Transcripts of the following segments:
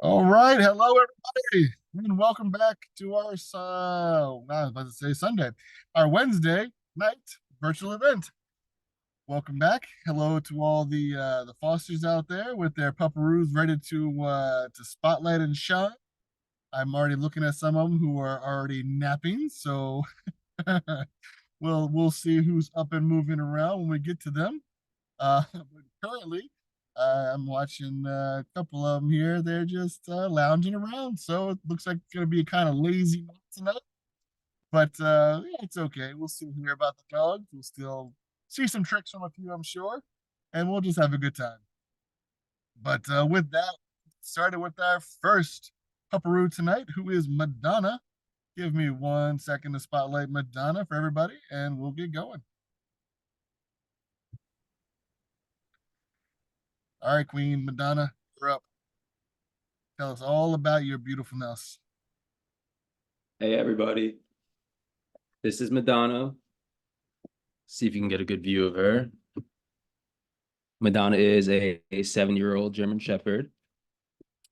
All right, hello everybody, and welcome back to our I was about to say Sunday, our Wednesday night virtual event. Welcome back. Hello to all the Fosters out there with their pupperoos ready to spotlight and shine. I'm already looking at some of them who are already napping, so we'll see who's up and moving around when we get to them. But currently, I'm watching a couple of them here. They're just lounging around. So it looks like it's going to be a kind of lazy night tonight. But yeah, it's okay. We'll still hear about the dogs. We'll still see some tricks from a few, I'm sure. And we'll just have a good time. But with that, started with our first pupperoo tonight, who is Madonna. Give me 1 second to spotlight Madonna for everybody, and we'll get going. All right, Queen Madonna, you're up. Tell us all about your beautifulness. Hey everybody, this is Madonna. See if you can get a good view of her. Madonna is a 7-year-old German Shepherd.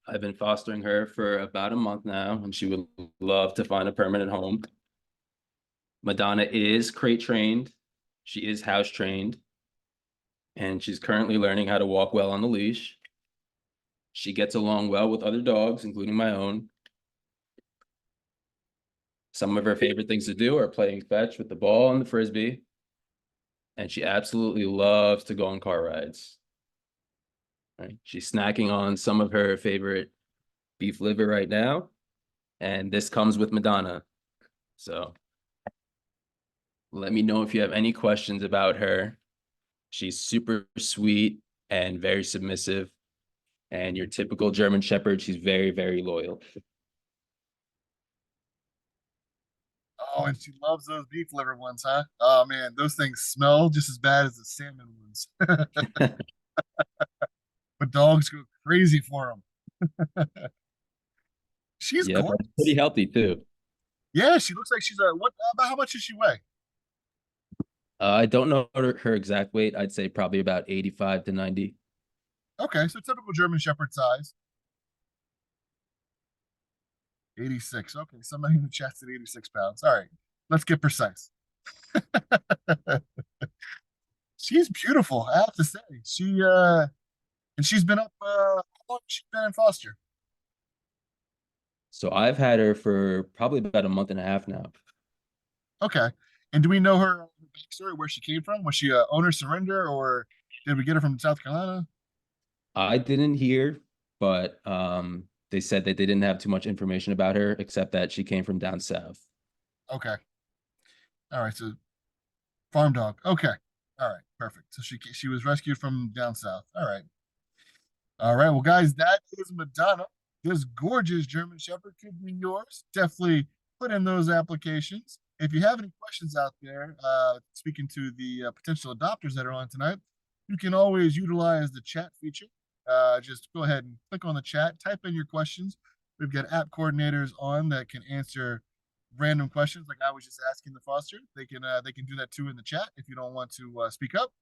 I've been fostering her for about a month now, and she would love to find a permanent home. Madonna is crate trained. She is house trained, and she's currently learning how to walk well on the leash. She gets along well with other dogs, including my own. Some of her favorite things to do are playing fetch with the ball and the frisbee. And she absolutely loves to go on car rides. Right? She's snacking on some of her favorite beef liver right now, and this comes with Madonna. So let me know if you have any questions about her. She's super sweet and very submissive, and your typical German Shepherd, she's very, very loyal. Oh, and she loves those beef liver ones, huh? Oh man, those things smell just as bad as the salmon ones. But dogs go crazy for them. She's Yep, and pretty gorgeous. healthy too. Yeah, she looks like she's a what about how much does she weigh? I don't know her exact weight. I'd say probably about 85 to 90. Okay, so typical German Shepherd size. 86. Okay, somebody in the chat said 86 pounds. All right, let's get precise. She's beautiful, I have to say. And she's been up how long has she been in foster? So I've had her for probably about a month and a half now. Okay. And do we know her backstory, where she came from? Was she a owner surrender, or did we get her from South Carolina? I didn't hear, but they said that they didn't have too much information about her except that she came from down south. Okay. All right. So farm dog. Okay. All right. Perfect. So she was rescued from down south. All right. All right. Well, guys, that is Madonna. This gorgeous German Shepherd could be yours. Definitely put in those applications. If you have any questions out there, speaking to the potential adopters that are on tonight, you can always utilize the chat feature. Just go ahead and click on the chat, type in your questions. We've got app coordinators on that can answer random questions, like I was just asking the foster. They can do that too in the chat if you don't want to speak up.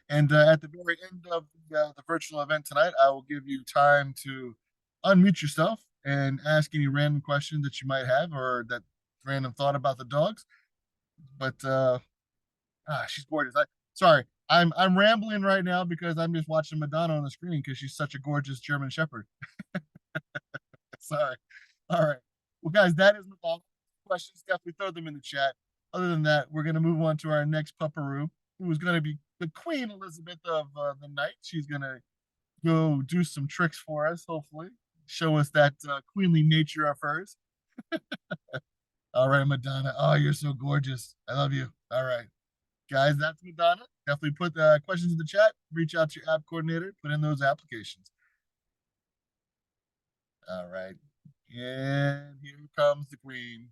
And at the very end of the virtual event tonight, I will give you time to unmute yourself and ask any random questions that you might have or that random thought about the dogs. But she's gorgeous. Sorry, I'm rambling right now because I'm just watching Madonna on the screen because she's such a gorgeous German Shepherd. Sorry. All right. Well, guys, that is Madonna. Questions, definitely throw them in the chat. Other than that, we're going to move on to our next pupperoo, who is going to be the Queen Elizabeth of the night. She's going to go do some tricks for us, hopefully, show us that queenly nature of hers. All right, Madonna. Oh, you're so gorgeous. I love you. All right, guys, that's Madonna. Definitely put questions in the chat. Reach out to your app coordinator. Put in those applications. All right. And here comes the queen.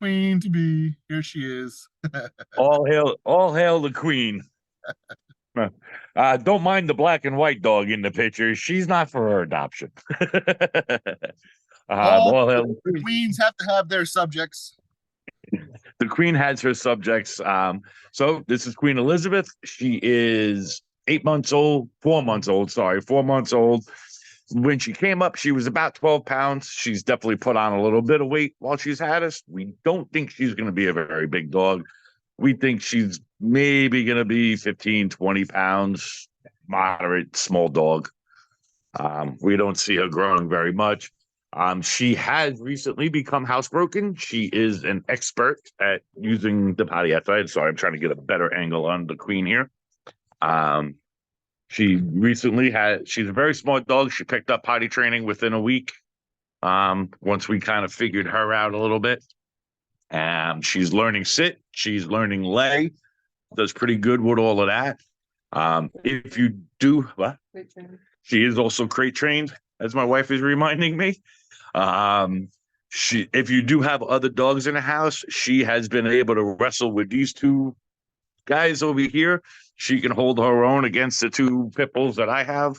Queen to be. Here she is. All hail the queen. Don't mind the black and white dog in the picture. She's not for her adoption. All all hail the queens have to have their subjects. the queen has her subjects. So this is Queen Elizabeth. She is 8 months old, 4 months old. Sorry, 4 months old. when she came up, she was about 12 pounds. She's definitely put on a little bit of weight while she's had us. We don't think she's going to be a very big dog. We think she's maybe going to be 15, 20 pounds, moderate, small dog. We don't see her growing very much. She has recently become housebroken. She is an expert at using the potty outside. Sorry, I'm trying to get a better angle on the queen here. She recently she's a very smart dog. She picked up potty training within a week. Once we kind of figured her out a little bit. She's learning sit. She's learning lay. Does pretty good with all of that. If you do, what? She is also crate trained, as my wife is reminding me. If you do have other dogs in the house, she has been able to wrestle with these two guys over here. She can hold her own against the two pit bulls that I have.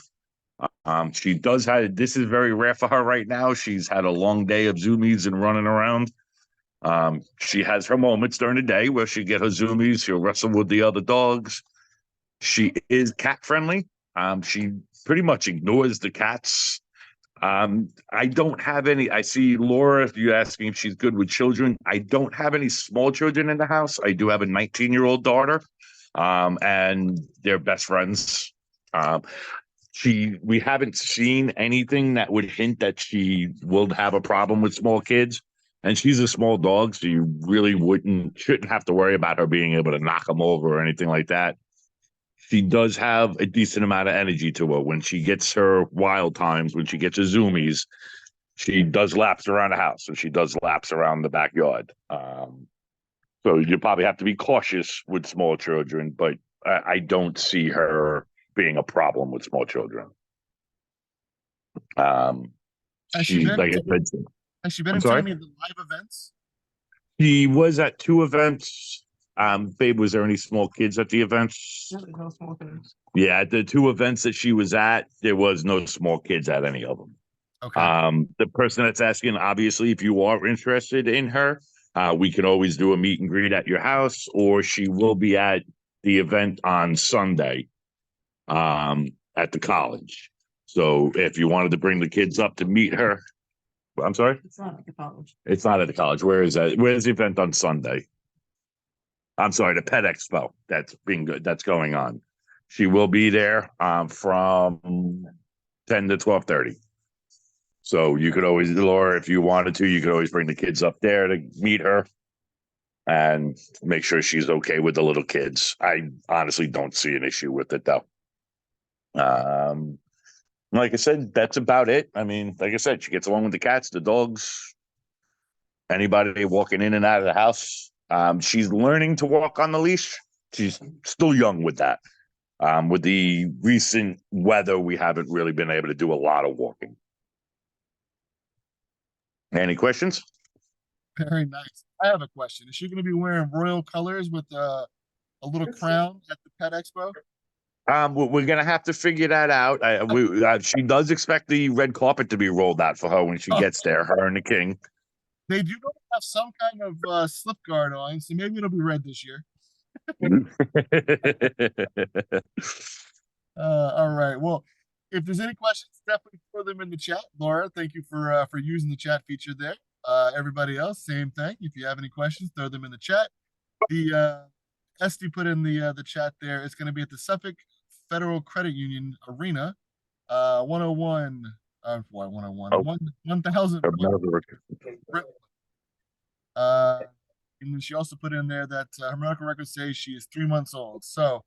She does have, this is very rare for her right now. She's had a long day of zoomies and running around. She has her moments during the day where she get her zoomies. She'll wrestle with the other dogs. She is cat friendly. She pretty much ignores the cats. I don't have any. I see Laura, you asking if she's good with children. I don't have any small children in the house. I do have a 19-year-old daughter, and they're best friends. We haven't seen anything that would hint that she will have a problem with small kids. And she's a small dog, so you really shouldn't have to worry about her being able to knock them over or anything like that. She does have a decent amount of energy to her. When she gets her wild times, when she gets her zoomies, she does laps around the house and she does laps around the backyard. So you probably have to be cautious with small children, but I don't see her being a problem with small children. Has she been, like I said, has she been I'm in sorry? any of the live events? She was at 2 events. Babe, was there any small kids at the events? No small kids. Yeah, at the 2 events that she was at, there was no small kids at any of them. Okay. The person that's asking, obviously, if you are interested in her, we can always do a meet and greet at your house, or she will be at the event on Sunday, at the college. So if you wanted to bring the kids up to meet her, I'm sorry? It's not at the college. It's not at the college. Where is that? Where's the event on Sunday? I'm sorry, the Pet Expo that's going on. She will be there from 10 to 12:30. So you could always, Laura, if you wanted to, you could always bring the kids up there to meet her and make sure she's okay with the little kids. I honestly don't see an issue with it though. Like I said, that's about it. I mean, like I said, she gets along with the cats, the dogs, anybody walking in and out of the house. She's learning to walk on the leash. She's still young with that. With the recent weather, we haven't really been able to do a lot of walking. Any questions? Very nice. I have a question. Is she going to be wearing royal colors with a little crown at the Pet Expo? We're gonna have to figure that out. She does expect the red carpet to be rolled out for her when she gets there. Her and the king. They do have some kind of slip guard on, so maybe it'll be red this year. All right. Well, if there's any questions, definitely throw them in the chat. Laura, thank you for using the chat feature there. Everybody else, same thing. If you have any questions, throw them in the chat. The Esty put in the chat there. It's going to be at the Suffolk Federal Credit Union Arena, 101. 101. Oh. 1000. And then she also put in there that her medical records say she is 3 months old. So,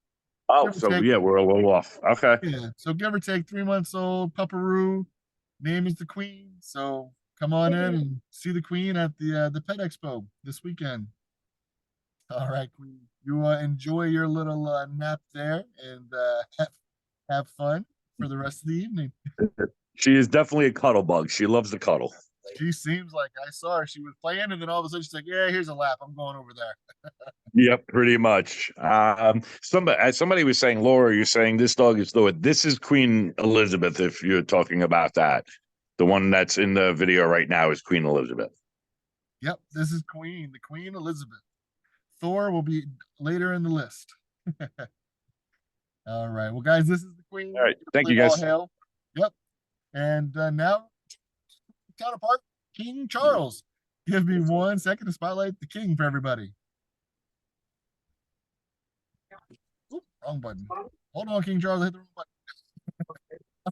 yeah, we're a little off. Okay. Yeah, so give or take 3 months old, Pupperoo, name is the Queen. So come on in and see the Queen at the Pet Expo this weekend. All right, Queen. You enjoy your little nap there and have fun for the rest of the evening. She is definitely a cuddle bug. She loves to cuddle. She seems like I saw her. She was playing, and then all of a sudden she's like, "Yeah, here's a lap. I'm going over there." Yep, pretty much. Somebody was saying, Laura, you're saying this dog is Thor. This is Queen Elizabeth. If you're talking about that, the one that's in the video right now is Queen Elizabeth. Yep, this is the Queen Elizabeth. Thor will be later in the list. All right. Well, guys, this is the Queen. All right. Thank you, guys. All hail. Yep. And now, counterpart, King Charles. Give me 1 second to spotlight the king for everybody. Oop, wrong button. Hold on, King Charles. I hit the wrong button.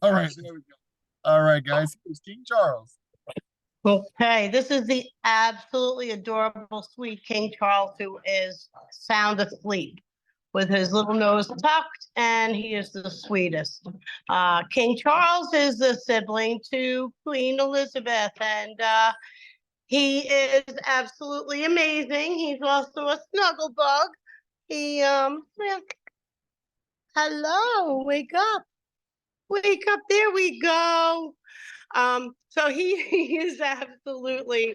All right, there we go. All right, guys. Here's King Charles. Okay, this is the absolutely adorable, sweet King Charles, who is sound asleep with his little nose tucked, and he is the sweetest. King Charles is the sibling to Queen Elizabeth, and he is absolutely amazing. He's also a snuggle bug. Yeah. Hello, wake up. Wake up, there we go. So he is absolutely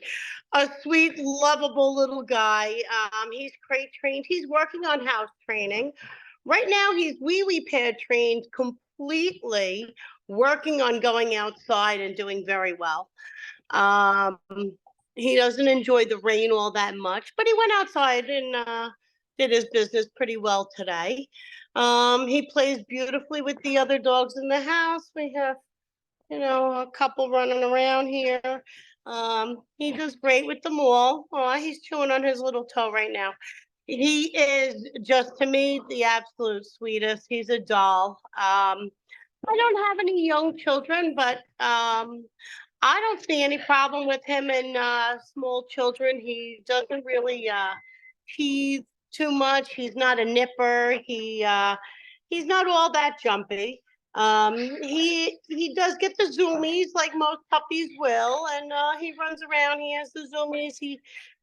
a sweet, lovable little guy. He's crate trained. He's working on house training. Right now, he's wheelie pad trained completely, working on going outside and doing very well. He doesn't enjoy the rain all that much, but he went outside and did his business pretty well today. He plays beautifully with the other dogs in the house. We have a couple running around here. He does great with them all. Oh, he's chewing on his little toe right now. He is just, to me, the absolute sweetest. He's a doll. I don't have any young children, but I don't see any problem with him and small children. He doesn't really tease too much. He's not a nipper. He's not all that jumpy. He does get the zoomies like most puppies will, and he runs around. He has the zoomies. He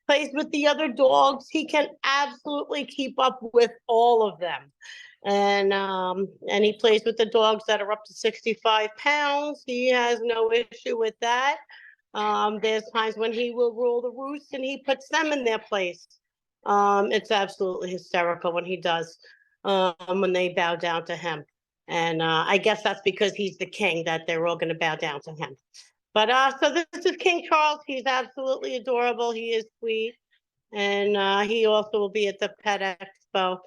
plays with the other dogs. He can absolutely keep up with all of them. And he plays with the dogs that are up to 65 pounds. He has no issue with that. There's times when he will rule the roost and he puts them in their place. It's absolutely hysterical when he does, when they bow down to him. And I guess that's because he's the king that they're all going to bow down to him. But so this is King Charles. He's absolutely adorable. He is sweet. And he also will be at the Pet Expo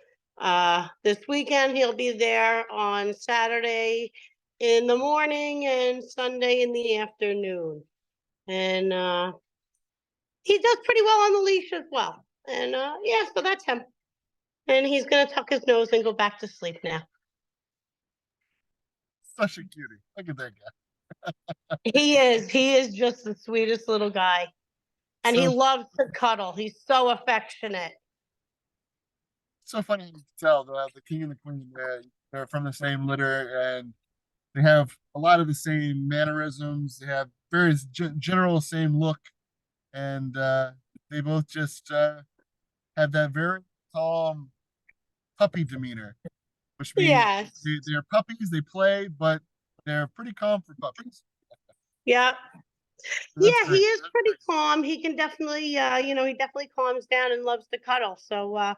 this weekend. He'll be there on Saturday in the morning and Sunday in the afternoon. And he does pretty well on the leash as well. And yeah, so that's him. And he's going to tuck his nose and go back to sleep now. Such a cutie. Look at that guy. He is just the sweetest little guy. And he So- loves to cuddle. He's so affectionate. So funny to tell the king and the queen, they're from the same litter, and they have a lot of the same mannerisms. They have very general same look, and they both just have that very calm puppy demeanor, which means Yes. they're puppies. They play, but they're pretty calm for puppies. Yeah. That's Yeah, he great. is That's pretty great. calm. He can definitely, he definitely calms down and loves to cuddle. So,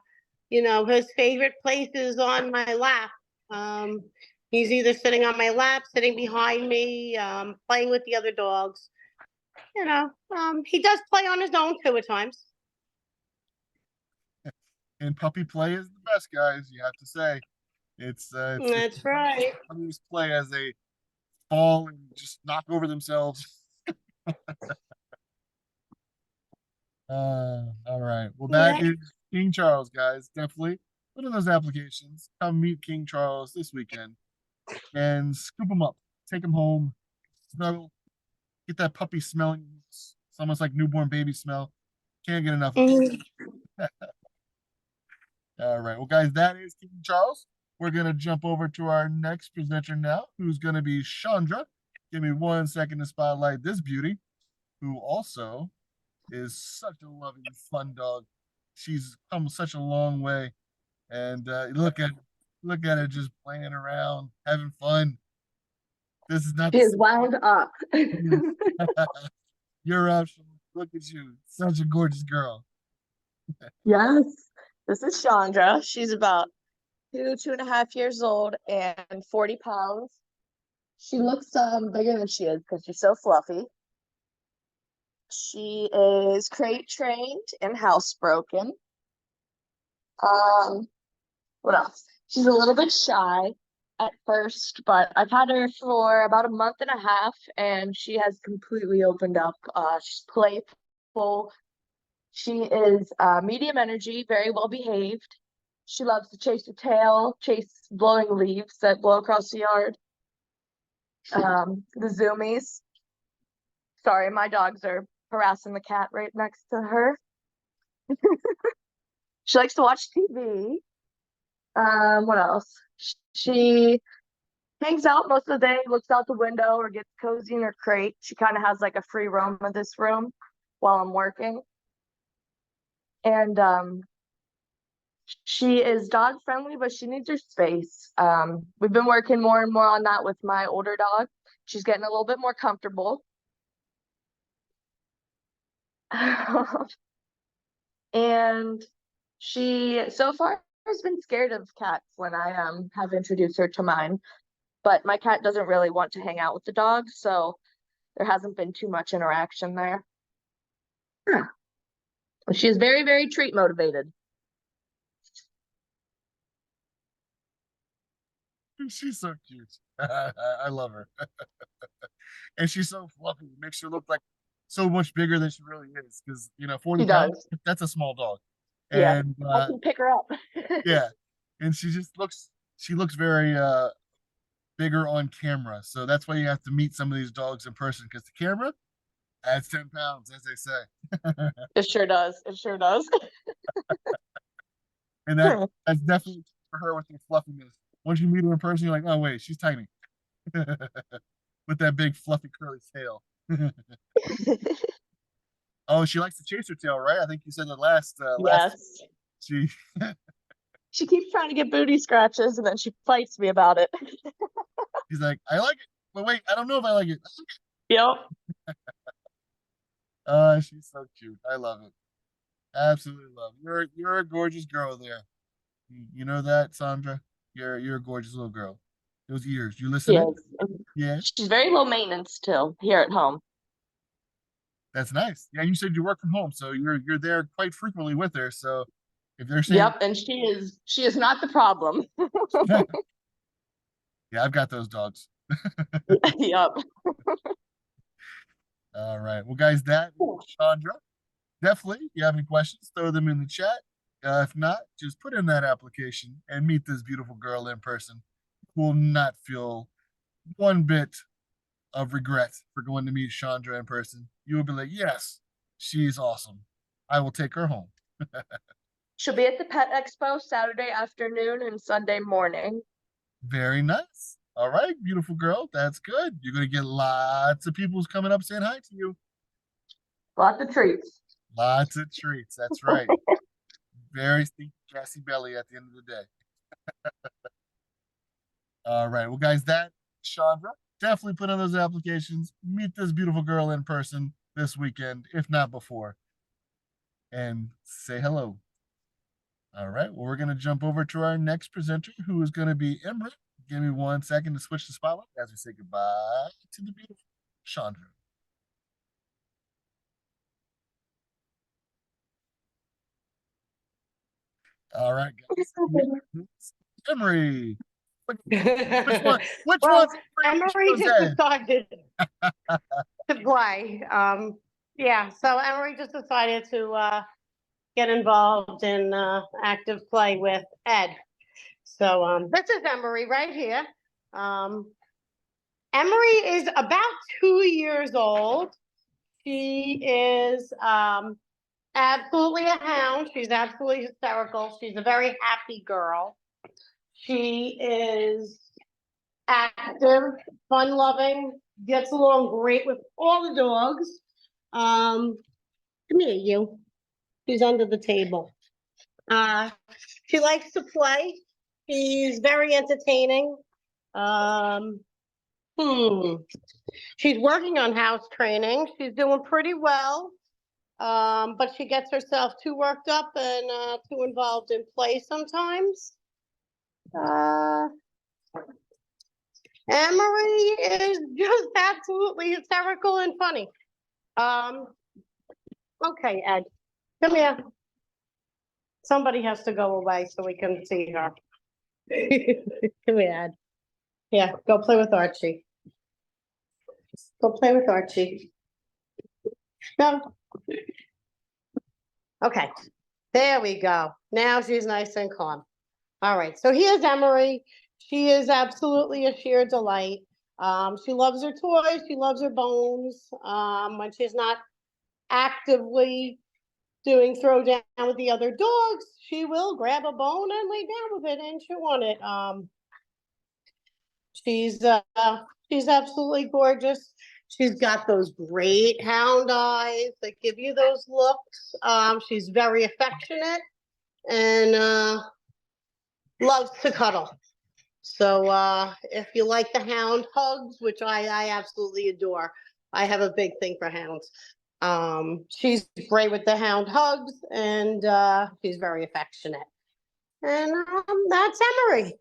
his favorite place is on my lap. He's either sitting on my lap, sitting behind me, playing with the other dogs. He does play on his own too at times. And puppy play is the best, guys. You have to say, it's That's right. puppies play as they fall and just knock over themselves. All right. Well, that Yeah. is King Charles, guys. Definitely put in those applications. Come meet King Charles this weekend and scoop him up, take him home, snuggle, get that puppy smelling. It's almost like newborn baby smell. Can't get enough of it. Mhm. All right. Well, guys, that is King Charles. We're going to jump over to our next presenter now, who's going to be Shandra. Give me 1 second to spotlight this beauty, who also is such a loving, fun dog. She's come such a long way. And look at her just playing around, having fun. This is not She is wound up. You're up. Look at you. Such a gorgeous girl. Yes, this is Shandra. She's about 2.5 years old and 40 pounds. She looks bigger than she is because she's so fluffy. She is crate trained and housebroken. What else? She's a little bit shy. at first, but I've had her for about a month and a half, and she has completely opened up. She's playful. She is medium energy, very well behaved. She loves to chase her tail, chase blowing leaves that blow across the yard. The zoomies. Sorry, my dogs are harassing the cat right next to her. She likes to watch TV. What else? She hangs out most of the day, looks out the window, or gets cozy in her crate. She kind of has like a free roam of this room while I'm working. And she is dog friendly, but she needs her space. We've been working more and more on that with my older dog. She's getting a little bit more comfortable. And she so far has been scared of cats when I have introduced her to mine. But my cat doesn't really want to hang out with the dog, so there hasn't been too much interaction there. She is very, very treat motivated. She's so cute. I love her. And she's so fluffy. It makes her look like so much bigger than she really is. Because, 40 She pounds, does. that's a small dog. Yeah. And I can pick her up. yeah. And she looks very bigger on camera. So that's why you have to meet some of these dogs in person, because the camera adds 10 pounds, as they say. It sure does. It sure does. And that's definitely for her with the fluffiness. Once you meet her in person, you're like, oh wait, she's tiny. With that big fluffy curly tail. Oh, she likes to chase her tail, right? I think you said that last Yes. she She keeps trying to get booty scratches and then she fights me about it. she's like, I like it, but wait, I don't know if I like it. Yep. She's so cute. I love it. Absolutely love it. You're a gorgeous girl there. You know that, Sandra? You're a gorgeous little girl. Those ears. You She listening? is. Yeah, She's very low maintenance too here at home. that's nice. Yeah, you said you work from home, so you're there quite frequently with her. So if they're saying, Yep, and she is not the problem. yeah, I've got those dogs. Yep. All right. Well, guys, that is Chandra. Definitely, if you have any questions, throw them in the chat. If not, just put in that application and meet this beautiful girl in person. You will not feel one bit of regret for going to meet Chandra in person. You will be like, yes, she's awesome. I will take her home. She'll be at the Pet Expo Saturday afternoon and Sunday morning. Very nice. All right, beautiful girl. That's good. You're going to get lots of people who's coming up saying hi to you. Lots of treats. Lots of treats. That's right. Very stinky, gassy belly at the end of the day. All right. Well, guys, that Chandra, definitely put in those applications. Meet this beautiful girl in person this weekend, if not before, and say hello. All right. Well, we're going to jump over to our next presenter, who is going to be Emery. Give me 1 second to switch the spotlight as we say goodbye to the beautiful Chandra. All right, guys. Emery. Which one? Which Well, one's Emery Ed? just decided to play. Yeah, so Emery just decided to get involved in active play with Ed. So this is Emery right here. Emery is about 2 years old. She is absolutely a hound. She's absolutely hysterical. She's a very happy girl. She is active, fun-loving, gets along great with all the dogs. Come here, you. She's under the table. She likes to play. She's very entertaining. She's working on house training. She's doing pretty well. But she gets herself too worked up and too involved in play sometimes. Emery is just absolutely hysterical and funny. Okay, Ed, come here. Somebody has to go away so we can see her. Come here, Ed. Yeah, go play with Archie. Go play with Archie. No. Okay, there we go. Now she's nice and calm. All right, so here's Emery. She is absolutely a sheer delight. She loves her toys. She loves her bones. When she's not actively doing throw down with the other dogs, she will grab a bone and lay down with it and chew on it. She's absolutely gorgeous. She's got those great hound eyes that give you those looks. She's very affectionate and loves to cuddle. So if you like the hound hugs, which I absolutely adore, I have a big thing for hounds. She's great with the hound hugs, and she's very affectionate. And that's Emery.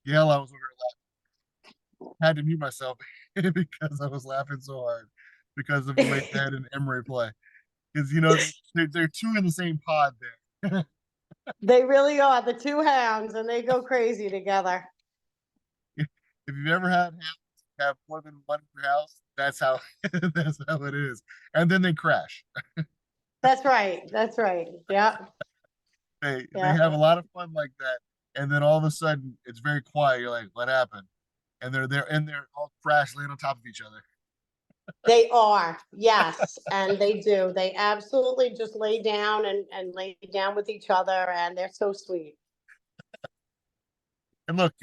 Yeah, I was over here laughing. Had to mute myself because I was laughing so hard because of the way Ed and Emery play. Because they're two in the same pod there. They really are the two hounds, and they go crazy together. If you've ever had hounds have more than one in your house, that's how that's how it is. And then they crash. That's right. That's right. Yeah. They Yeah. have a lot of fun like that, and then all of a sudden it's very quiet. You're like, what happened? And they're all crash laying on top of each other. They are, yes, and they do. They absolutely just lay down and lay down with each other, and they're so sweet. And look,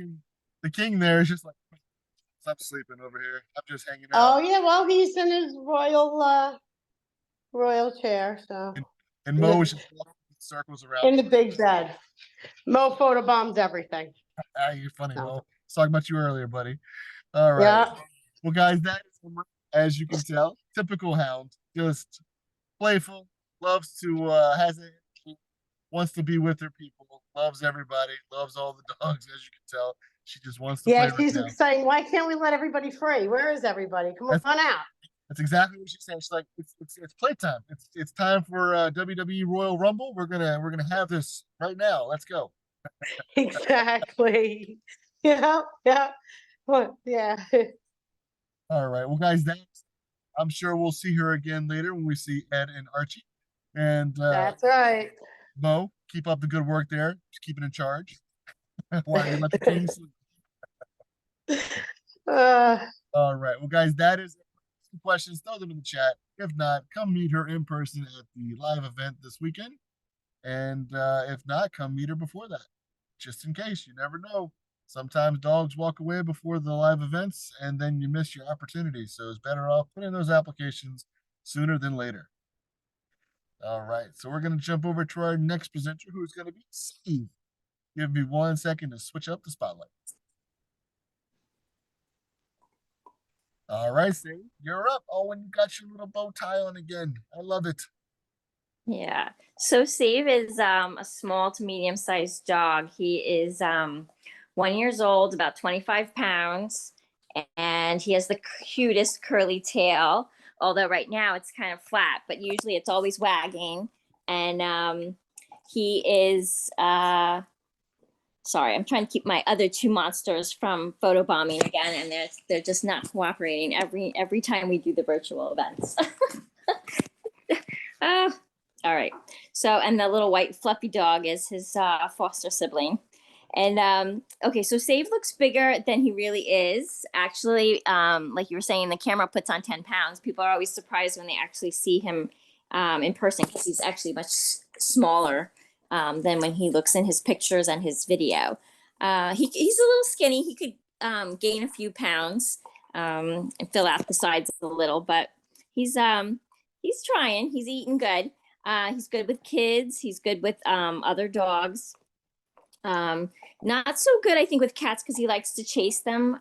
the king there is just like, I'm sleeping over here. I'm just hanging Oh out. yeah, well, he's in his royal chair, so And Mo is just walking in circles around. in the big bed. Mo photobombs everything. Ah, you're funny, No. Mo. I was talking about you earlier, buddy. All right. Yeah, Well, guys, that is Emery, as you can tell, typical hound, just playful, loves to has a wants to be with her people, loves everybody, loves all the dogs, as you can tell. She just wants to play yeah, right she's now. saying, why can't we let everybody free? Where is everybody? Come on That's out. that's exactly what she's saying. She's like, it's playtime. It's time for WWE Royal Rumble. We're gonna have this right now. Let's go. Exactly. Yeah, yeah. Well, yeah. All right. Well, guys, I'm sure we'll see her again later when we see Ed and Archie. And That's right. Mo, keep up the good work there. Just keeping in charge while you let the king sleep. Uh, All right. Well, guys, that is some questions. Throw them in the chat. If not, come meet her in person at the live event this weekend. And if not, come meet her before that. Just in case. You never know. Sometimes dogs walk away before the live events and then you miss your opportunity. So it's better off putting those applications sooner than later. All right. So we're going to jump over to our next presenter who's going to be Steve. Give me 1 second to switch up the spotlight. All right, Steve, you're up. Oh, and you got your little bow tie on again. I love it. Yeah. So Save is a small to medium sized dog. He is 1 year old, about 25 pounds, and he has the cutest curly tail. Although right now it's kind of flat, but usually it's always wagging. And he is sorry, I'm trying to keep my other two monsters from photobombing again, and they're just not cooperating every time we do the virtual events. All right. So, and the little white fluffy dog is his foster sibling. And okay, so Save looks bigger than he really is. Actually, like you were saying, the camera puts on 10 pounds. People are always surprised when they actually see him in person because he's actually much smaller than when he looks in his pictures and his video. He's a little skinny. He could gain a few pounds and fill out the sides a little, but he's trying. He's eating good. He's good with kids. He's good with other dogs. Not so good, I think, with cats because he likes to chase them.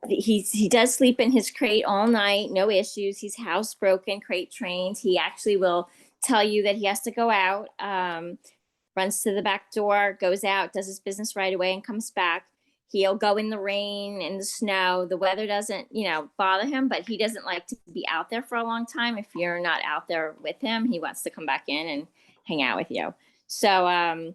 He does sleep in his crate all night, no issues. He's housebroken, crate trained. He actually will tell you that he has to go out, runs to the back door, goes out, does his business right away, and comes back. He'll go in the rain, in the snow. The weather doesn't, bother him, but he doesn't like to be out there for a long time. If you're not out there with him, he wants to come back in and hang out with you. So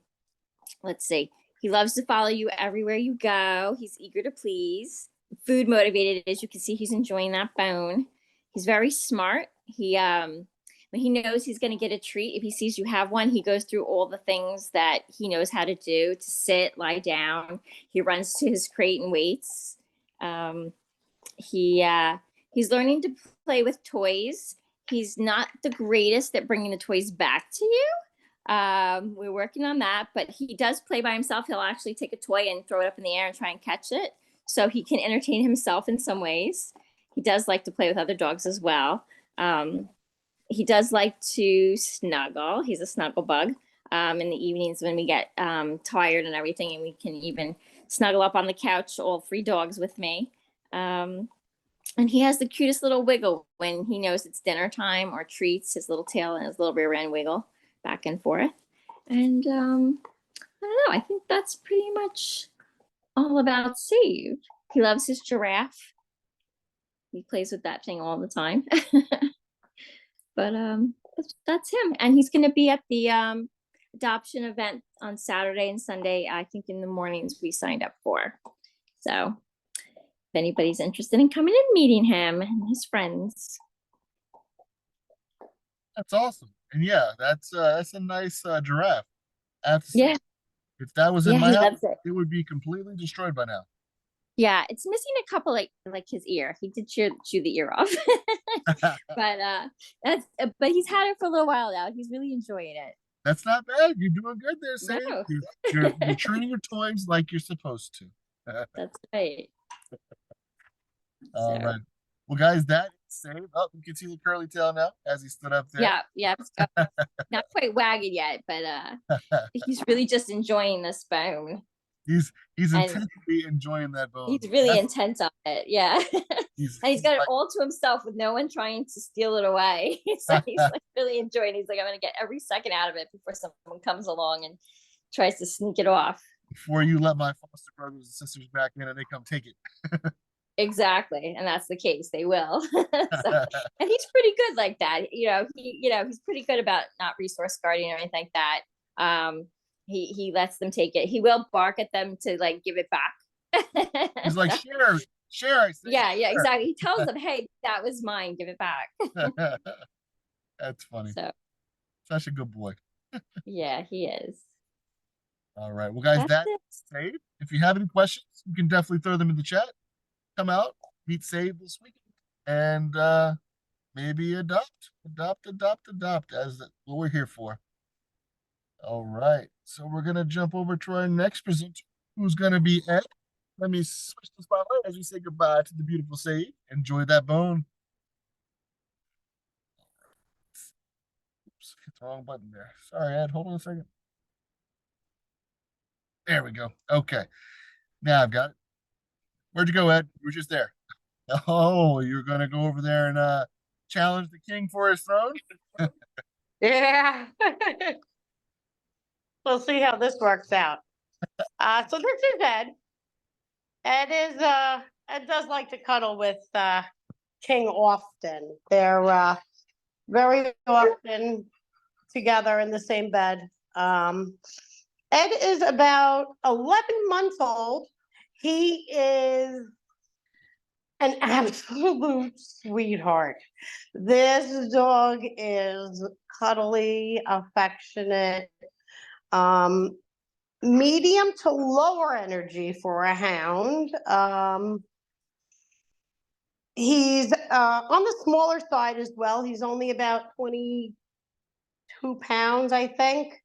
let's see. He loves to follow you everywhere you go. He's eager to please. Food motivated, as you can see, he's enjoying that bone. He's very smart. When he knows he's going to get a treat, if he sees you have one, he goes through all the things that he knows how to do, to sit, lie down. He runs to his crate and waits. He's learning to play with toys. He's not the greatest at bringing the toys back to you. We're working on that, but he does play by himself. He'll actually take a toy and throw it up in the air and try and catch it, so he can entertain himself in some ways. He does like to play with other dogs as well. He does like to snuggle. He's a snuggle bug. In the evenings when we get tired and everything, and we can even snuggle up on the couch, all 3 dogs with me. And he has the cutest little wiggle when he knows it's dinner time or treats. His little tail and his little rear end wiggle back and forth. And I don't know, I think that's pretty much all about Save. He loves his giraffe. He plays with that thing all the time. But that's him. And he's going to be at the adoption event on Saturday and Sunday, I think in the mornings we signed up for. So if anybody's interested in coming and meeting him and his friends. That's awesome. And yeah, that's a nice giraffe. I have to say, Yeah. if that was in Yeah, my he house, loves it. it would be completely destroyed by now. Yeah, it's missing a couple like his ear. He did chew the ear off. But he's had it for a little while now. He's really enjoying it. That's not bad. You're doing good there, Sam. No. You're treating your toys like you're supposed to. That's right. All So, right. Well, guys, that is Save. Oh, you can see the curly tail now as he stood up there. Yeah. Not quite wagging yet, but he's really just enjoying this bone. He's And intensely enjoying that bone. he's really intent on it. Yeah. He's And he's got it like, all to himself with no one trying to steal it away. So he's like really enjoying it. He's like, I'm going to get every second out of it before someone comes along and tries to sneak it off. before you let my foster brothers and sisters back in and they come take it. Exactly. And that's the case. They will. And he's pretty good like that. He's pretty good about not resource guarding or anything like that. He lets them take it. He will bark at them to like give it back. He's like, share. I say, Yeah, share. exactly. He tells them, hey, that was mine, give it back. That's funny. So Such a good boy. yeah, he is. All right. Well, guys, that's Save. If you have any questions, you can definitely throw them in the chat. Come out, meet Save this weekend, and maybe adopt as what we're here for. All right. So we're gonna jump over to our next presenter, who's gonna be Ed. Let me switch the spotlight as we say goodbye to the beautiful Save. Enjoy that bone. Oops, hit the wrong button there. Sorry, Ed. Hold on a second. There we go. Okay. Now I've got it. Where'd you go, Ed? You were just there. Oh, you're gonna go over there and challenge the king for his throne? Yeah. We'll see how this works out. So this is Ed. Ed does like to cuddle with King often. They're very often together in the same bed. Ed is about 11 months old. He is an absolute sweetheart. This dog is cuddly, affectionate, medium to lower energy for a hound. He's on the smaller side as well. He's only about 22 pounds, I think.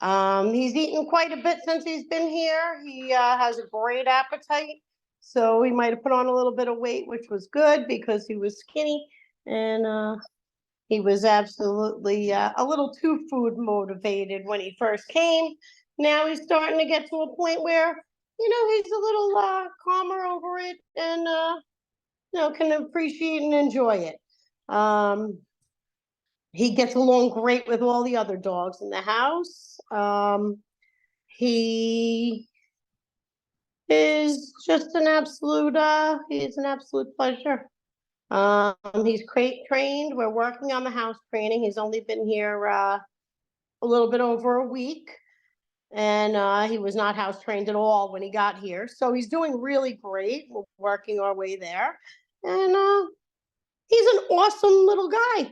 He's eaten quite a bit since he's been here. He has a great appetite. So he might have put on a little bit of weight, which was good because he was skinny. And he was absolutely a little too food motivated when he first came. Now he's starting to get to a point where, he's a little calmer over it and, can appreciate and enjoy it. He gets along great with all the other dogs in the house. He is just an absolute, he's an absolute pleasure. He's crate trained. We're working on the house training. He's only been here a little bit over a week. and he was not house trained at all when he got here. So he's doing really great. We're working our way there, and he's an awesome little guy,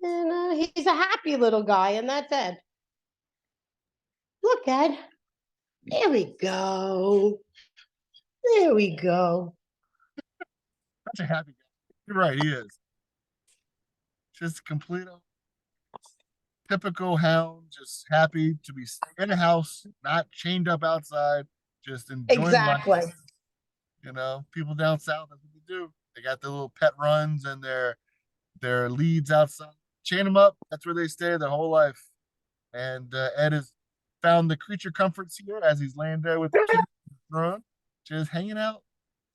and he's a happy little guy, and that's Ed. Look, Ed. There we go. There we go. Such a happy guy. You're right, he is. Just complete typical hound, just happy to be in a house, not chained up outside, just enjoying life. Exactly. You know, people down south, that's what they do. They got their little pet runs and their leads outside. Chain them up. That's where they stay their whole life. And Ed has found the creature comforts here as he's laying there with the kitty throne, just hanging out,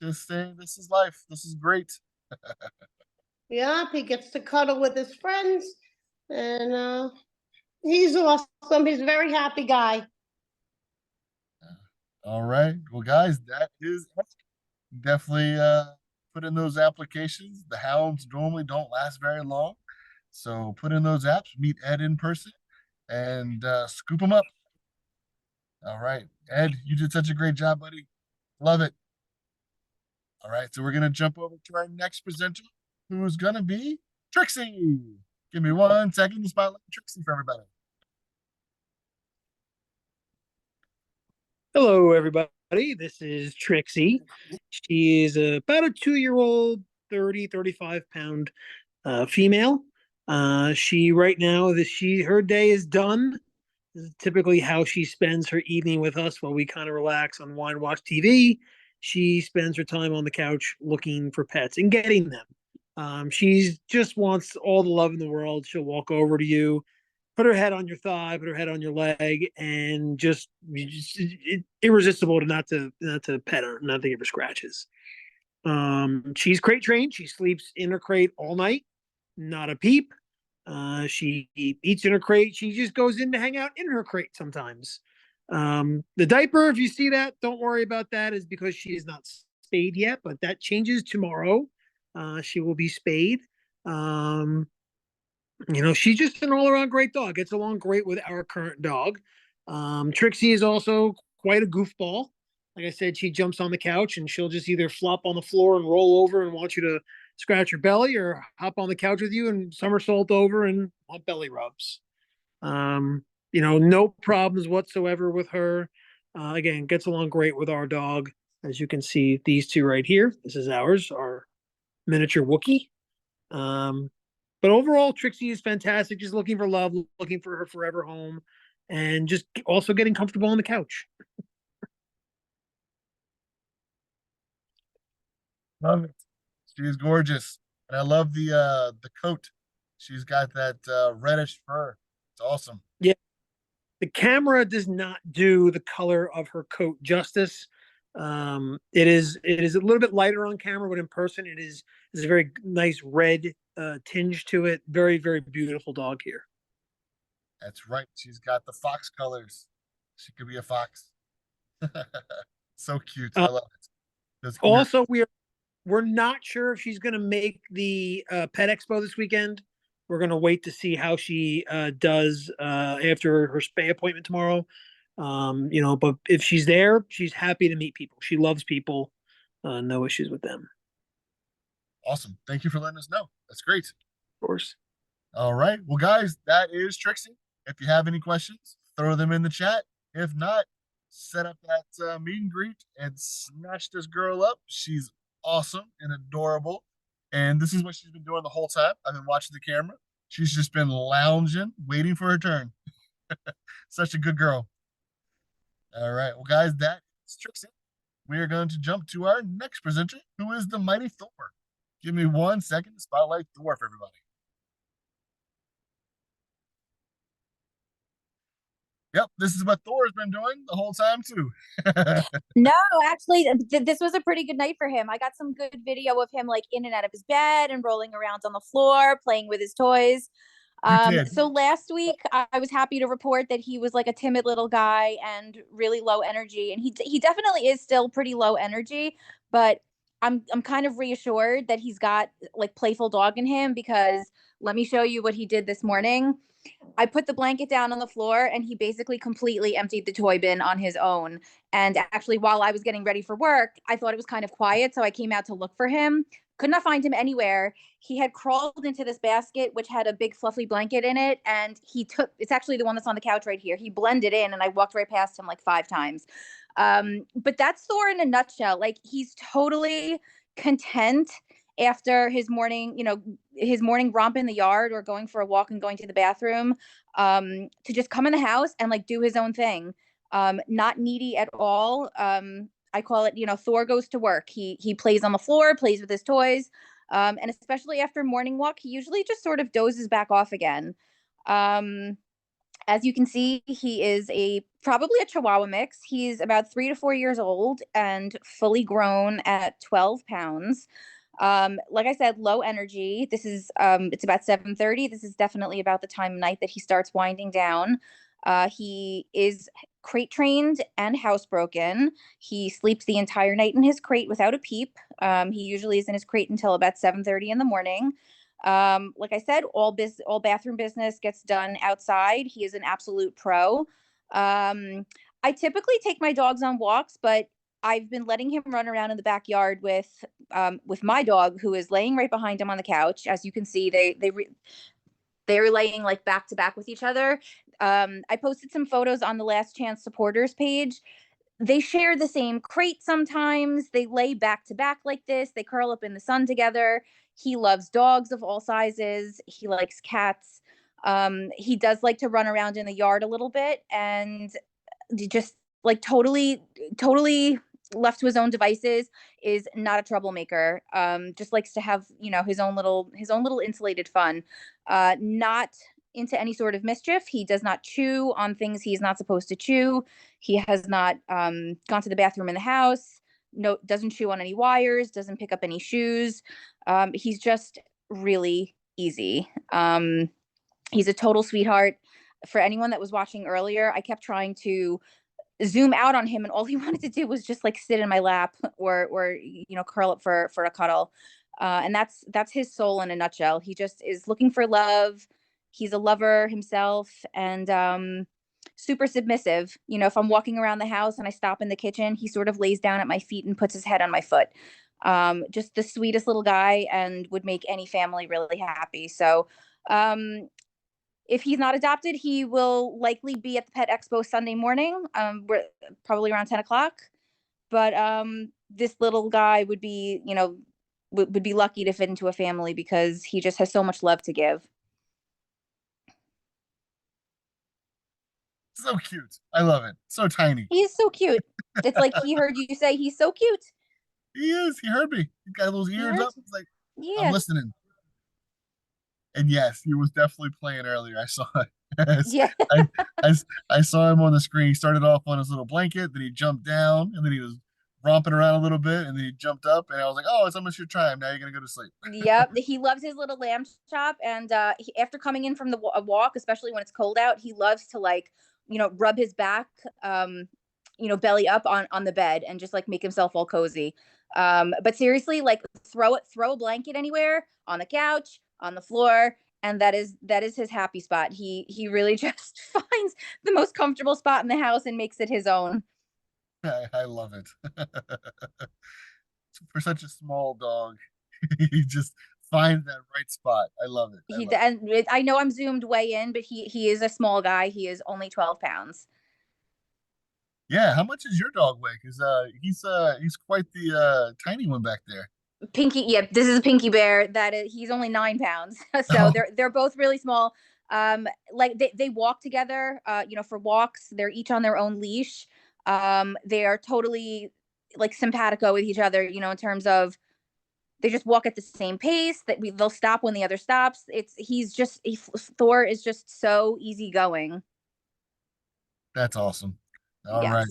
just saying, "This is life. This is great." Yep, he gets to cuddle with his friends, and he's awesome. He's a very happy guy. All right, well, guys, that is definitely put in those applications. The hounds normally don't last very long, so put in those apps. Meet Ed in person, and scoop them up. All right, Ed, you did such a great job, buddy. Love it. All right, so we're gonna jump over to our next presenter, who's gonna be Trixie. Give me 1 second to spotlight Trixie for everybody. Hello, everybody. This is Trixie. She is about a 2-year-old, 35 pound female. She right now, her day is done. This is typically how she spends her evening with us while we kind of relax, unwind, watch TV. She spends her time on the couch looking for pets and getting them. She just wants all the love in the world. She'll walk over to you, put her head on your thigh, put her head on your leg, and just irresistible to not to pet her, not to give her scratches. She's crate trained. She sleeps in her crate all night, not a peep. She eats in her crate. She just goes in to hang out in her crate sometimes. The diaper, if you see that, don't worry about that, is because she is not spayed yet, but that changes tomorrow. She will be spayed. She's just an all-around great dog. Gets along great with our current dog. Trixie is also quite a goofball. Like I said, she jumps on the couch and she'll just either flop on the floor and roll over and want you to scratch her belly, or hop on the couch with you and somersault over and want belly rubs. No problems whatsoever with her. Again, gets along great with our dog. As you can see, these two right here. This is ours, our miniature Wookiee. But overall, Trixie is fantastic. Just looking for love, looking for her forever home, and just also getting comfortable on the couch. Love it. She's gorgeous, and I love the coat. She's got that reddish fur. It's awesome. Yeah, the camera does not do the color of her coat justice. It is a little bit lighter on camera, but in person, it's a very nice red tinge to it. Very, very beautiful dog here. That's right. She's got the fox colors. She could be a fox. So cute. I love it. Also, we're not sure if she's going to make the Pet Expo this weekend. We're going to wait to see how she does after her spay appointment tomorrow. But if she's there, she's happy to meet people. She loves people. No issues with them. Awesome. Thank you for letting us know. That's great. Of course. All right. Well, guys, that is Trixie. If you have any questions, throw them in the chat. If not, set up that meet and greet and snatch this girl up. She's awesome and adorable. And this is what she's been doing the whole time. I've been watching the camera. She's just been lounging, waiting for her turn. Such a good girl. All right. Well, guys, that is Trixie. We are going to jump to our next presenter, who is the mighty Thor. Give me 1 second to spotlight Thor for everybody. Yep, this is what Thor's been doing the whole time too. No, actually, this was a pretty good night for him. I got some good video of him like in and out of his bed and rolling around on the floor, playing with his toys. So last week, I was happy to report that he was like a timid little guy and really low energy. And he definitely is still pretty low energy, but I'm kind of reassured that he's got like playful dog in him, because let me show you what he did this morning. I put the blanket down on the floor and he basically completely emptied the toy bin on his own. And actually, while I was getting ready for work, I thought it was kind of quiet. So I came out to look for him. Could not find him anywhere. He had crawled into this basket, which had a big fluffy blanket in it. And it's actually the one that's on the couch right here. He blended in and I walked right past him like 5 times. But that's Thor in a nutshell. Like, he's totally content after his morning, his morning romp in the yard or going for a walk and going to the bathroom, to just come in the house and like do his own thing. Not needy at all. I call it, Thor goes to work. He plays on the floor, plays with his toys. And especially after morning walk, he usually just sort of dozes back off again. As you can see, he is probably a Chihuahua mix. He's about 3 to 4 years old and fully grown at 12 pounds. Like I said, low energy. This is it's about 7:30. This is definitely about the time of night that he starts winding down. He is crate trained and housebroken. He sleeps the entire night in his crate without a peep. He usually is in his crate until about 7:30 in the morning. Like I said, all bathroom business gets done outside. He is an absolute pro. I typically take my dogs on walks, but I've been letting him run around in the backyard with my dog, who is laying right behind him on the couch. As you can see, they're laying like back to back with each other. I posted some photos on the Last Chance supporters page. They share the same crate sometimes. They lay back to back like this. They curl up in the sun together. He loves dogs of all sizes. He likes cats. He does like to run around in the yard a little bit, and just like totally left to his own devices is not a troublemaker. Just likes to have, his own little insulated fun. Not into any sort of mischief. He does not chew on things he's not supposed to chew. He has not gone to the bathroom in the house. No, doesn't chew on any wires, doesn't pick up any shoes. He's just really easy. He's a total sweetheart. For anyone that was watching earlier, I kept trying to zoom out on him, and all he wanted to do was just like sit in my lap or curl up for a cuddle. And that's his soul in a nutshell. He just is looking for love. He's a lover himself, and super submissive. If I'm walking around the house and I stop in the kitchen, he sort of lays down at my feet and puts his head on my foot. Just the sweetest little guy, and would make any family really happy. So if he's not adopted, he will likely be at the Pet Expo Sunday morning, probably around 10 o'clock. But this little guy would be, would be lucky to fit into a family because he just has so much love to give. So cute. I love it. So tiny. He's so cute. It's like he heard you say he's so cute. He is. He heard me. He got those ears up. He's like, Yeah. I'm listening. And yes, he was definitely playing earlier. I saw it. Yeah. I saw him on the screen. He started off on his little blanket, then he jumped down, and then he was romping around a little bit, and then he jumped up, and I was like, oh, it's almost your time. Now you're gonna go to sleep. Yep. He loves his little lamb chop, and after coming in from a walk, especially when it's cold out, he loves to rub his back, belly up on the bed and just like make himself all cozy. But seriously, like throw a blanket anywhere, on the couch, on the floor, and that is his happy spot. He really just finds the most comfortable spot in the house and makes it his own. I love it. For such a small dog, he just finds that right spot. I love it. And I know I'm zoomed way in, but he is a small guy. He is only 12 pounds. Yeah, how much is your dog weigh? Because he's quite the tiny one back there. Pinky, yeah, this is a Pinky Bear. He's only 9 pounds, so they're both really small. Like they walk together. For walks, they're each on their own leash. They are totally like simpatico with each other. In terms of they just walk at the same pace. They'll stop when the other stops. Thor is just so easygoing. That's awesome. All Yes. right.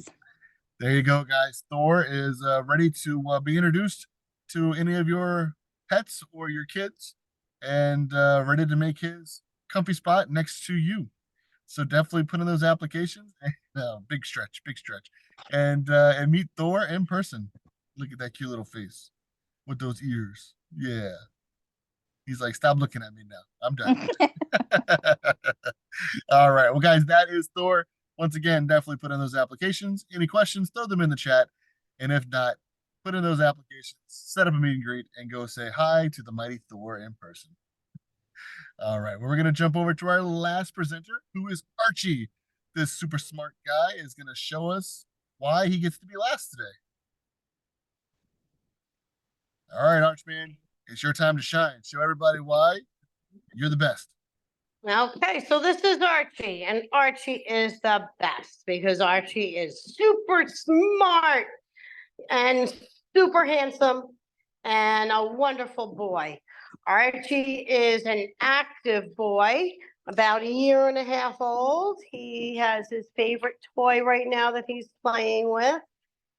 There you go, guys. Thor is ready to be introduced to any of your pets or your kids, and ready to make his comfy spot next to you. So definitely put in those applications. Big stretch, and meet Thor in person. Look at that cute little face with those ears. Yeah. He's like, stop looking at me now. I'm done. All right. Well, guys, that is Thor. Once again, definitely put in those applications. Any questions, throw them in the chat. And if not, put in those applications, set up a meet and greet, and go say hi to the mighty Thor in person. All right. Well, we're going to jump over to our last presenter, who is Archie. This super smart guy is going to show us why he gets to be last today. All right, Archman, it's your time to shine. Show everybody why you're the best. Okay, so this is Archie, and Archie is the best because Archie is super smart and super handsome and a wonderful boy. Archie is an active boy, about a year and a half old. He has his favorite toy right now that he's playing with.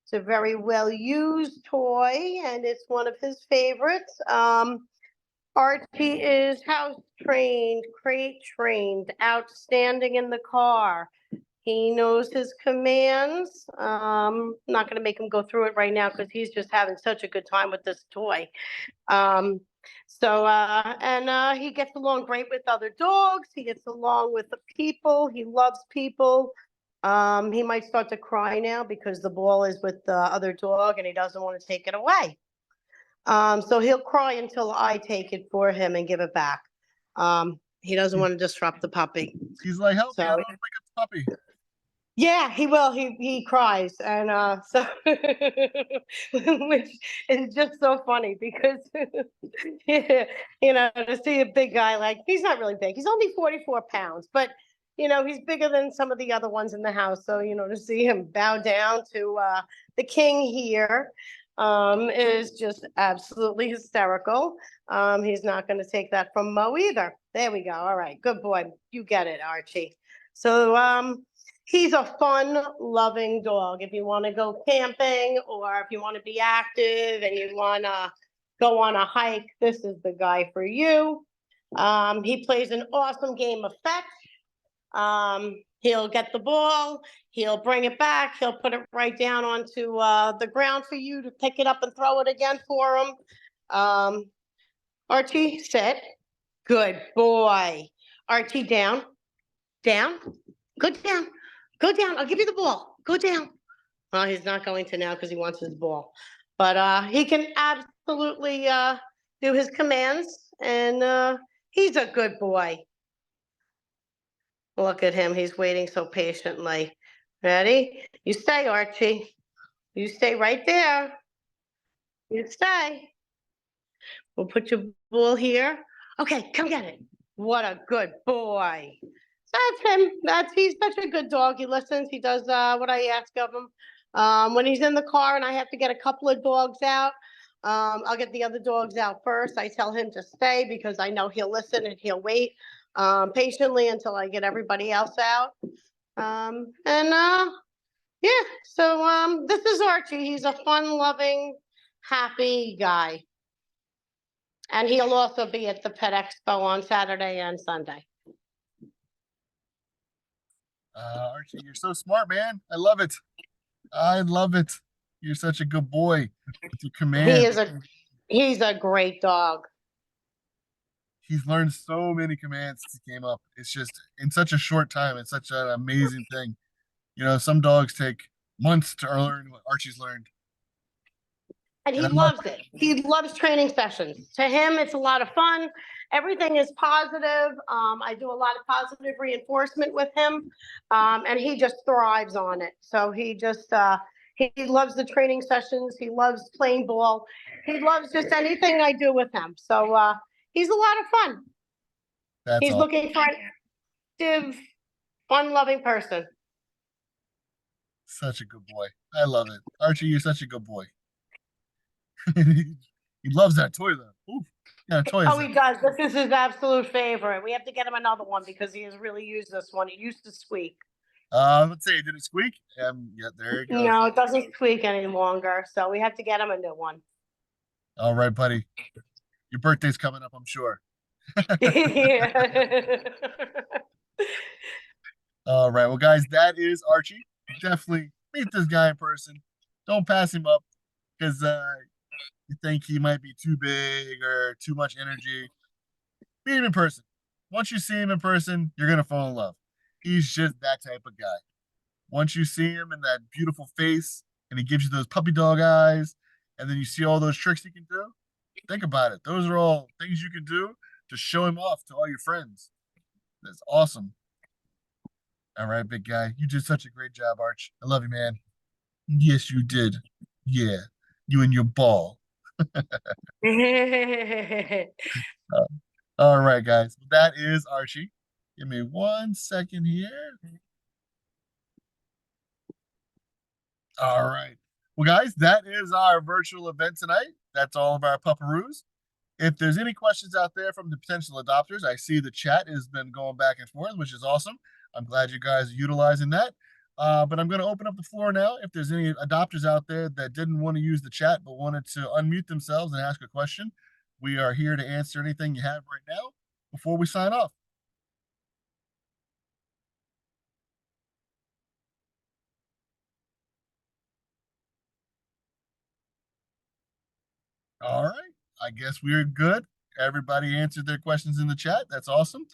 It's a very well-used toy, and it's one of his favorites. Archie is house trained, crate trained, outstanding in the car. He knows his commands. Not going to make him go through it right now because he's just having such a good time with this toy. He gets along great with other dogs. He gets along with the people. He loves people. He might start to cry now because the ball is with the other dog and he doesn't want to take it away. So he'll cry until I take it for him and give it back. He doesn't want to disrupt the puppy. He's like, help me, I So- don't pick up the puppy. Yeah, he will. He cries, and which is just so funny because to see a big guy like he's not really big. He's only 44 pounds, but he's bigger than some of the other ones in the house. So to see him bow down to the king here is just absolutely hysterical. He's not going to take that from Mo either. There we go. All right, good boy. You get it, Archie. So he's a fun, loving dog. If you want to go camping or if you want to be active and you want to go on a hike, this is the guy for you. He plays an awesome game of fetch. He'll get the ball, he'll bring it back, he'll put it right down onto the ground for you to pick it up and throw it again for him. Archie, sit. Good boy. Archie, down. Down. Go down. Go down. I'll give you the ball. Go down. Well, he's not going to now because he wants his ball. But he can absolutely do his commands, and he's a good boy. Look at him. He's waiting so patiently. Ready? You stay, Archie. You stay right there. You stay. We'll put your ball here. Okay, come get it. What a good boy. That's him. He's such a good dog. He listens. He does what I ask of him. When he's in the car and I have to get a couple of dogs out, I'll get the other dogs out first. I tell him to stay because I know he'll listen and he'll wait patiently until I get everybody else out. So this is Archie. He's a fun-loving, happy guy. And he'll also be at the Pet Expo on Saturday and Sunday. Archie, you're so smart, man. I love it. I love it. You're such a good boy with your command. He's a great dog. He's learned so many commands since he came up. It's just in such a short time. It's such an amazing thing. Some dogs take months to learn what Archie's learned. And he loves it. He loves training sessions. To him, it's a lot of fun. Everything is positive. I do a lot of positive reinforcement with him, and he just thrives on it. So he just he loves the training sessions. He loves playing ball. He loves just anything I do with him. So he's a lot of fun. He's awesome. looking for an active, fun-loving person. Such a good boy. I love it. Archie, you're such a good boy. He loves that toy though. Ooh, yeah, toy. Oh, he does. This is his absolute favorite. We have to get him another one because he has really used this one. It used to squeak. Let's see. Did it squeak? Yeah, there you go. No, it doesn't squeak any longer. So we have to get him a new one. All right, buddy. Your birthday's coming up, I'm sure. Yeah. All right. Well, guys, that is Archie. Definitely meet this guy in person. Don't pass him up because you think he might be too big or too much energy. Meet him in person. once you see him in person, you're gonna fall in love. He's just that type of guy. Once you see him in that beautiful face and he gives you those puppy dog eyes, and then you see all those tricks he can do, think about it. Those are all things you can do to show him off to all your friends. That's awesome. All right, big guy. You did such a great job, Arch. I love you, man. Yes, you did. Yeah. You and your ball. Uh, all right, guys. That is Archie. Give me 1 second here. All right. Well, guys, that is our virtual event tonight. That's all of our pupperoos. If there's any questions out there from the potential adopters, I see the chat has been going back and forth, which is awesome. I'm glad you guys are utilizing that. But I'm going to open up the floor now. If there's any adopters out there that didn't want to use the chat but wanted to unmute themselves and ask a question, we are here to answer anything you have right now before we sign off. All right. I guess we're good. Everybody answered their questions in the chat. That's awesome.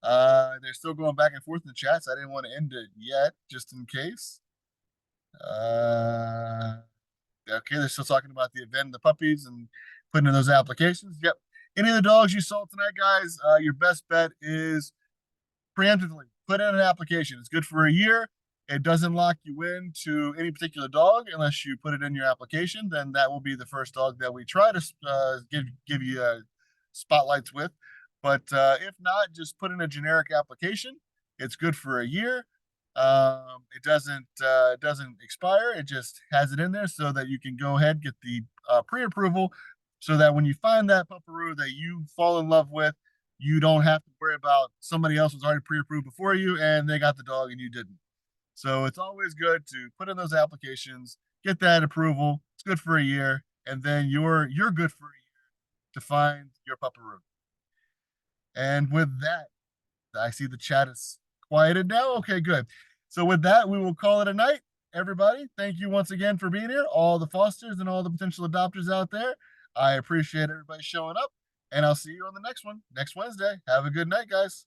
They're still going back and forth in the chat, so I didn't want to end it yet, just in case. Okay, they're still talking about the event and the puppies and putting in those applications. Yep. Any of the dogs you saw tonight, guys, your best bet is preemptively put in an application. It's good for a year. It doesn't lock you into any particular dog unless you put it in your application. Then that will be the first dog that we try to give you spotlights with. But if not, just put in a generic application. It's good for a year. It doesn't expire. It just has it in there so that you can go ahead get the pre-approval, so that when you find that pupperoo that you fall in love with, you don't have to worry about somebody else was already pre-approved before you and they got the dog and you didn't. So it's always good to put in those applications, get that approval. It's good for a year, and then you're good for a year to find your pupperoo. And with that, I see the chat is quieted now. Okay, good. So with that, we will call it a night. Everybody, thank you once again for being here, all the fosters and all the potential adopters out there. I appreciate everybody showing up, and I'll see you on the next one next Wednesday. Have a good night, guys.